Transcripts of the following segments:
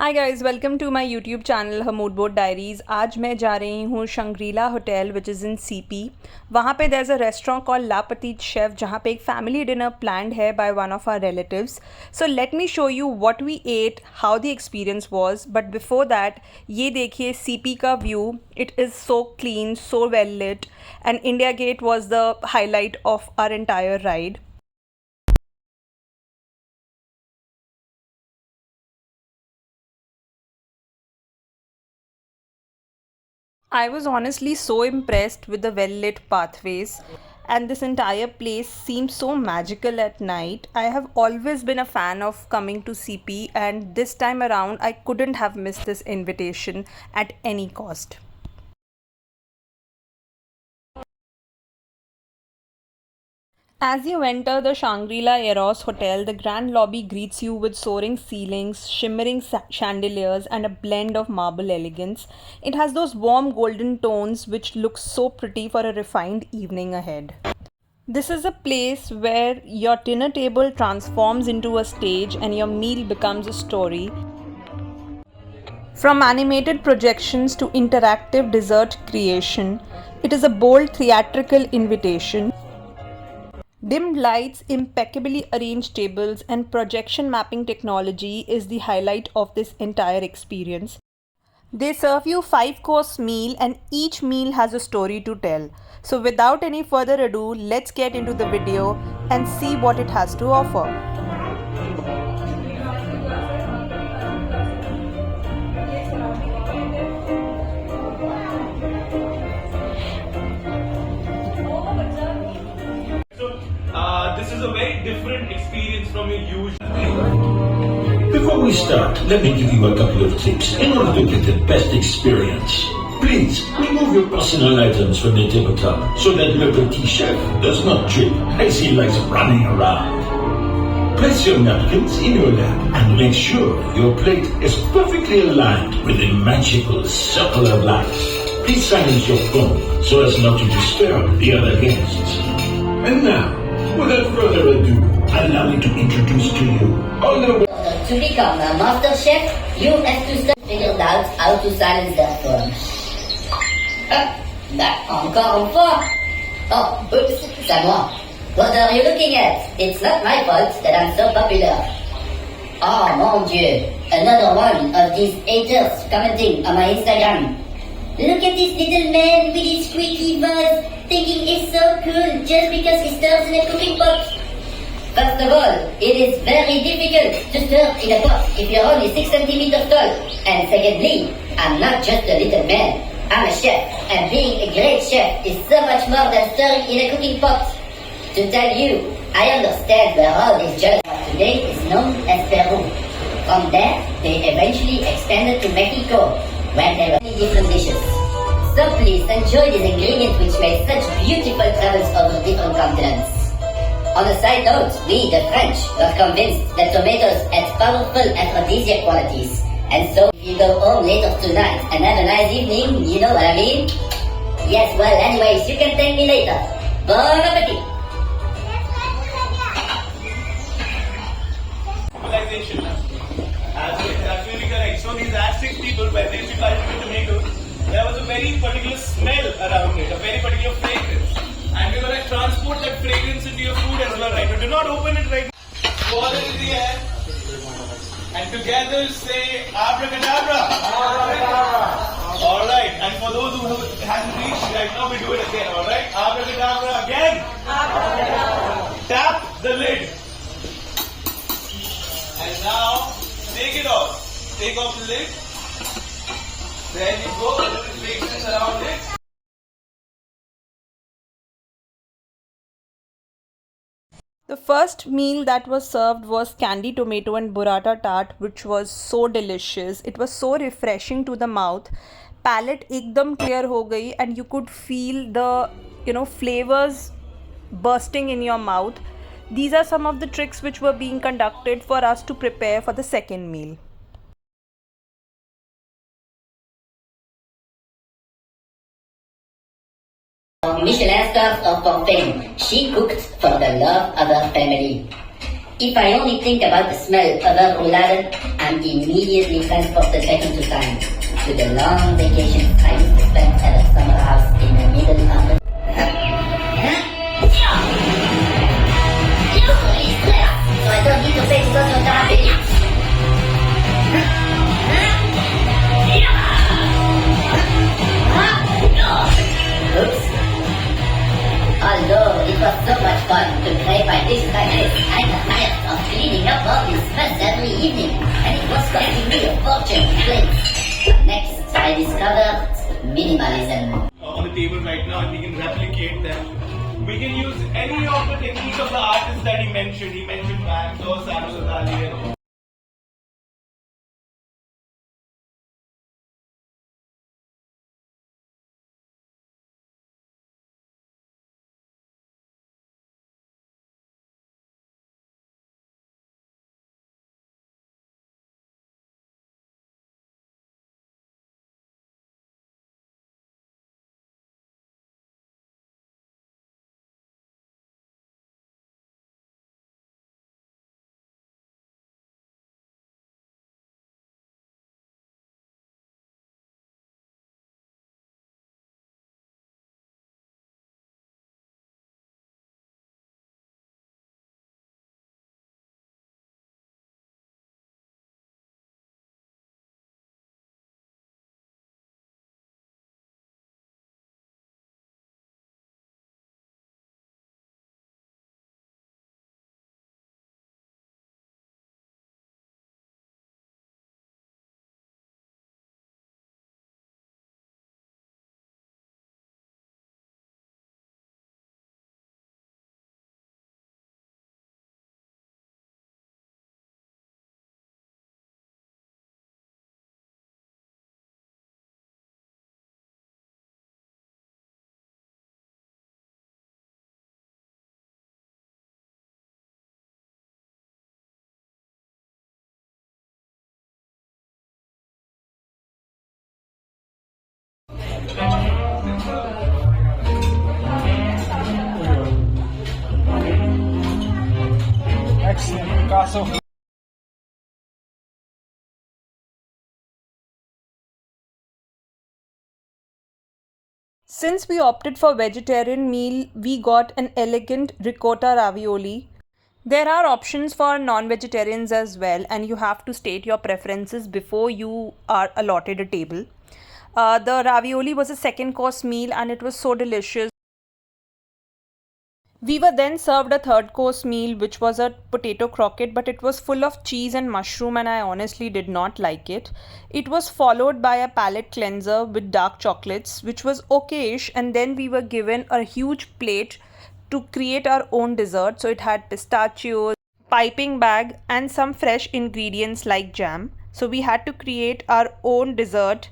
Hi guys, welcome to my YouTube channel हमूड boat diaries. आज मैं जा रही हूँ Shangri-La hotel which is in CP. वहाँ पे there is a restaurant call La Petite Chef, जहाँ पे एक फैमिली डिनर प्लान्ड है by one of our relatives. So let me show you what we ate, how the experience was. But before that, ये देखिए CP का view. It is so clean, so well lit, and India Gate was the highlight of our entire ride. I was honestly so impressed with the well lit pathways, and this entire place seemed so magical at night. I have always been a fan of coming to CP, and this time around, I couldn't have missed this invitation at any cost. As you enter the Shangri-La Eros Hotel, the grand lobby greets you with soaring ceilings, shimmering chandeliers, and a blend of marble elegance. It has those warm golden tones which look so pretty for a refined evening ahead. This is a place where your dinner table transforms into a stage and your meal becomes a story. From animated projections to interactive dessert creation, it is a bold theatrical invitation. Dimmed lights, impeccably arranged tables, and projection mapping technology is the highlight of this entire experience. They serve you 5-course meal and each meal has a story to tell. So without any further ado, let's get into the video and see what it has to offer. This is a very different experience from your usual. Before we start, let me give you a couple of tips in order to get the best experience. Please, remove your personal items from the tabletop so that le Petit Chef does not trip as he likes running around. Place your napkins in your lap and make sure your plate is perfectly aligned with the magical circle of light. Please silence your phone so as not to disturb the other guests. And now, without further ado, allow me to introduce to you all the way. To become a master chef, you have to figure out how to silence that phone. Encore une fois. Oh, oops, c'est moi. What are you looking at? It's not my fault that I'm so popular. Oh, mon Dieu. Another one of these haters commenting on my Instagram. Look at this little man with his squeaky voice, thinking he's so cool just because he stirs in a cooking pot. First of all, it is very difficult to stir in a pot if you're only 6 centimeters tall. And secondly, I'm not just a little man. I'm a chef, and being a great chef is so much more than stirring in a cooking pot. To tell you, I understand the road is just today is known as Peru. From there, they eventually expanded to Mexico, where there were many different dishes. So please enjoy these ingredients which made such beautiful travels over different continents. On a side note, we, the French, were convinced that tomatoes had powerful aphrodisiac qualities. And so, if you go home later tonight and have a nice evening, you know what I mean? Yes, well, anyways, you can thank me later. Bon appetit! Civilization. Absolutely correct. So these Aztec people, when they used to cultivate tomatoes, there was a very particular smell around it, a very particular fragrance. And we're going to transport that fragrance into your food as well, right? But do not open it right now. Pour it in the air. And together say abracadabra. Abracadabra. Alright. And for those who haven't reached right now, we do it again. Alright. Abracadabra again. Abracadabra. Tap the lid. And now take it off. Take off the lid. There you go. A little fragrance around it. The first meal that was served was candy tomato and burrata tart, which was so delicious. It was so refreshing to the mouth. Palate ekdam clear ho gayi, and you could feel the flavors bursting in your mouth. These are some of the tricks which were being conducted for us to prepare for the second meal. Michelin stars of for fame. She cooked for the love of her family. If I only think about the smell of a roulade, I'm immediately transported back into time to the long vacation I used to spend at a summer house in the middle of the... So I don't need to pay to go to therapy. Oops. Although it was so much fun to play by this like this, I'm tired of cleaning up all this mess every evening, and it was costing me a fortune to clean. Next, I discovered minimalism. On the table right now, and we can replicate them. We can use any of the techniques of the artists that he mentioned. He mentioned Banks or Salvador Dali. Excellent, Picasso. Since we opted for vegetarian meal, we got an elegant ricotta ravioli. There are options for non-vegetarians as well, and you have to state your preferences before you are allotted a table. The ravioli was a second course meal and it was so delicious. We were then served a third course meal, which was a potato croquette, but it was full of cheese and mushroom and I honestly did not like it. It was followed by a palate cleanser with dark chocolates, which was okayish, and then we were given a huge plate to create our own dessert. So it had pistachios, piping bag and some fresh ingredients like jam. So we had to create our own dessert.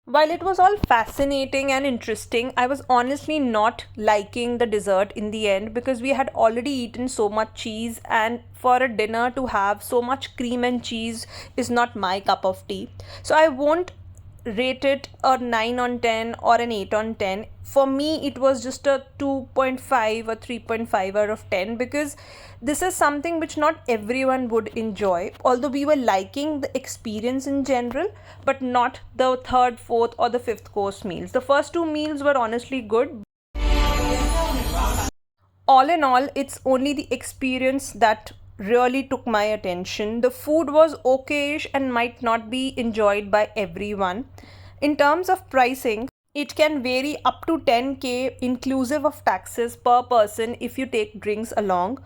While it was all fascinating and interesting, I was honestly not liking the dessert in the end because we had already eaten so much cheese, and for a dinner to have so much cream and cheese is not my cup of tea. So I won't rate it a 9 on 10 or an 8 on 10. For me, it was just a 2.5 or 3.5 out of 10 because this is something which not everyone would enjoy. Although we were liking the experience in general, but not the third, fourth, or the fifth course meals. The first two meals were honestly good. All in all, it's only the experience that really took my attention. The food was okayish and might not be enjoyed by everyone. In terms of pricing, it can vary up to 10k inclusive of taxes per person if you take drinks along.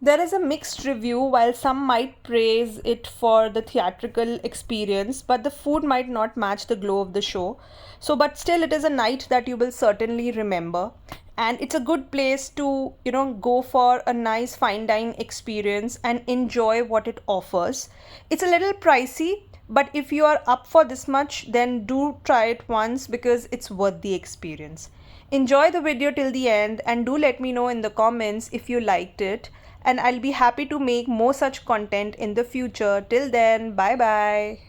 There is a mixed review. While some might praise it for the theatrical experience, but the food might not match the glow of the show. So, but still, it is a night that you will certainly remember. And it's a good place to, go for a nice fine dining experience and enjoy what it offers. It's a little pricey, but if you are up for this much, then do try it once because it's worth the experience. Enjoy the video till the end and do let me know in the comments if you liked it. And I'll be happy to make more such content in the future. Till then, bye bye.